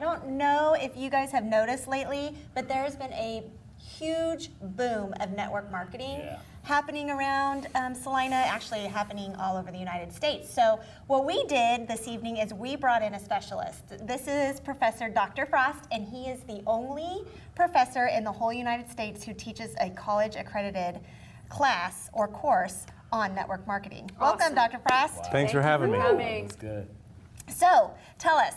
don't know if you guys have noticed lately, but there's been a huge boom of network marketing happening around Salina, actually happening all over the United States. So what we did this evening is we brought in a specialist. This is Professor Dr. Frost, and he is the only professor in the whole United States who teaches a college-accredited class or course on network marketing. Awesome. Welcome, Dr. Frost. Wow. Thanks for having me. That's good. So tell us,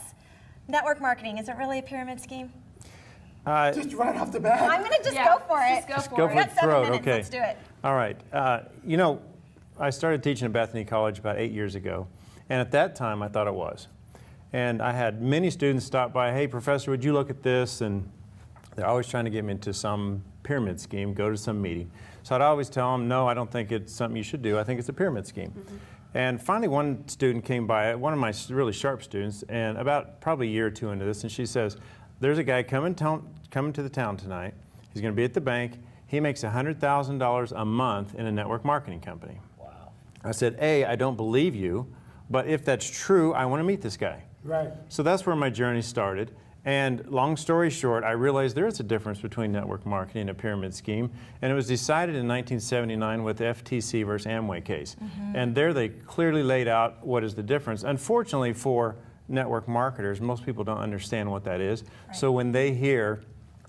network marketing, is it really a pyramid scheme? Just right off the bat. I'm going to just go for it. Just go for We got it. 7 Throat, minutes, okay. let's do it. All right. You know, I started teaching at Bethany College about 8 years ago, and at that time I thought it was. And I had many students stop by, hey, professor, would you look at this? And they're always trying to get me into some pyramid scheme, go to some meeting. So I'd always tell them, no, I don't think it's something you should do. I think it's a pyramid scheme. And finally one student came by, one of my really sharp students, and about probably a year or two into this, and she says, there's a guy coming to the town tonight. He's going to be at the bank. He makes $100,000 a month in a network marketing company. Wow. I said, A, I don't believe you, but if that's true, I want to meet this guy. Right. So that's where my journey started. And long story short, I realized there is a difference between network marketing and a pyramid scheme. And it was decided in 1979 with the FTC versus Amway case. And there they clearly laid out what is the difference. Unfortunately for network marketers, most people don't understand what that is. Right. So when they hear,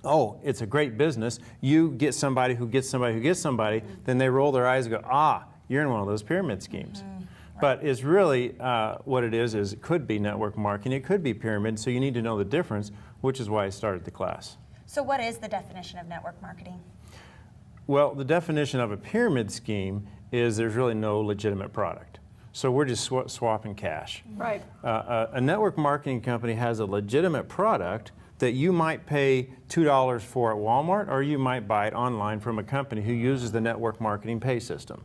oh, it's a great business, you get somebody who gets somebody who gets somebody, then they roll their eyes and go, ah, you're in one of those pyramid schemes. But it's really what it is it could be network marketing, it could be pyramid, so you need to know the difference, which is why I started the class. So what is the definition of network marketing? Well, the definition of a pyramid scheme is there's really no legitimate product. So we're just swapping cash. Right. A network marketing company has a legitimate product that you might pay $2 for at Walmart, or you might buy it online from a company who uses the network marketing pay system.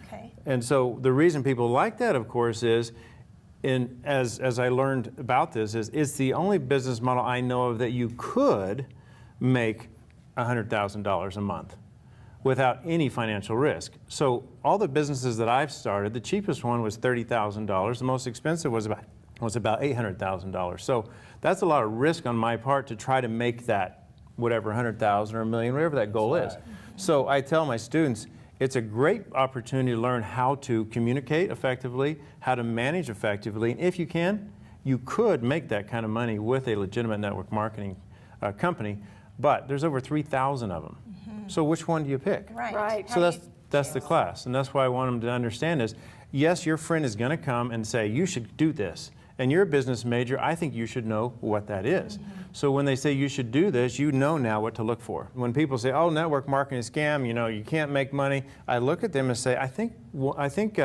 Okay. And so the reason people like that, of course, is, as I learned about this, is it's the only business model I know of that you could make $100,000 a month without any financial risk. So all the businesses that I've started, the cheapest one was $30,000. The most expensive was about $800,000. So that's a lot of risk on my part to try to make that whatever 100,000 or a million, whatever that goal is. So I tell my students, it's a great opportunity to learn how to communicate effectively, how to manage effectively, and if you can, you could make that kind of money with a legitimate network marketing company, but there's over 3,000 of them. So which one do you pick? Right. So that's the class, and that's why I want them to understand is, yes, your friend is going to come and say, you should do this, and you're a business major, I think you should know what that is. So when they say you should do this, you know now what to look for. When people say, oh, network marketing is a scam, you know, you can't make money, I look at them and say, I think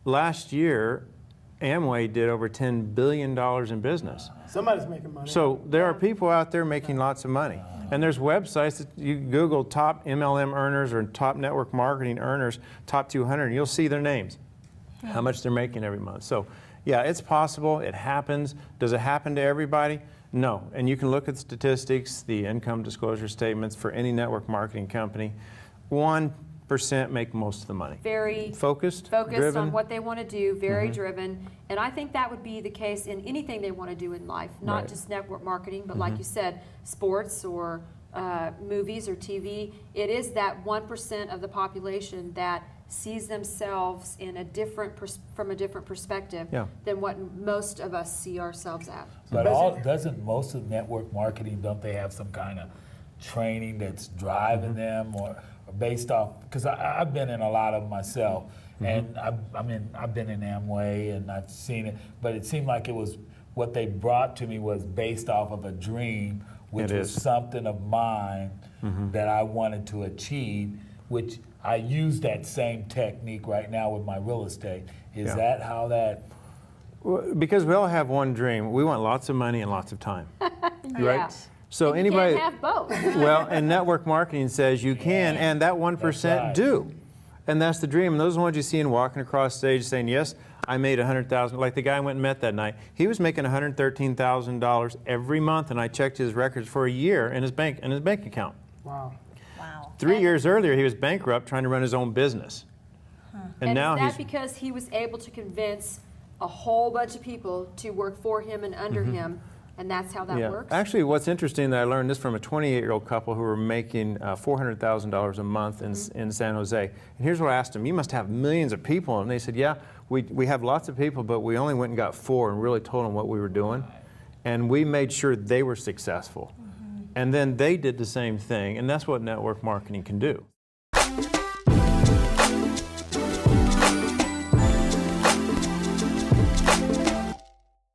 last year, Amway did over $10 billion in business. Somebody's making money. So there are people out there making lots of money. And there's websites that you Google top MLM earners or top network marketing earners, top 200, and you'll see their names, how much they're making every month. So yeah, it's possible, it happens. Does it happen to everybody? No. And you can look at the statistics, the income disclosure statements for any network marketing company. 1% make most of the money. Very focused driven on what they want to do, very driven. And I think that would be the case in anything they want to do in life, not just network marketing, but like you said, sports or movies or TV. It is that 1% of the population that sees themselves in a different from a different perspective than what most of us see ourselves at. But doesn't most of network marketing, don't they have some kind of training that's driving them or based off, because I've been in a lot of them myself, and I've been in Amway and I've seen it, but it seemed like it was, what they brought to me was based off of a dream, which was something of mine that I wanted to achieve, which I use that same technique right now with my real estate. Is that how that? Well, because we all have one dream. We want lots of money and lots of time, right? So and anybody you can't have both. Well, and network marketing says you can, and that 1% do. And that's the dream. And those are the ones you see in walking across stage saying, yes, I made $100,000. Like the guy I went and met that night, he was making $113,000 every month, and I checked his records for a year in his bank account. Wow. 3 years earlier, he was bankrupt trying to run his own business. And now is that because he was able to convince a whole bunch of people to work for him and under him and that's how that works. Actually, what's interesting that I learned this from a 28-year-old couple who were making $400,000 a month in San Jose. And here's what I asked them: you must have millions of people. And they said, yeah, we have lots of people, but we only went and got 4 and really told them what we were doing. And we made sure they were successful. And then they did the same thing, and that's what network marketing can do.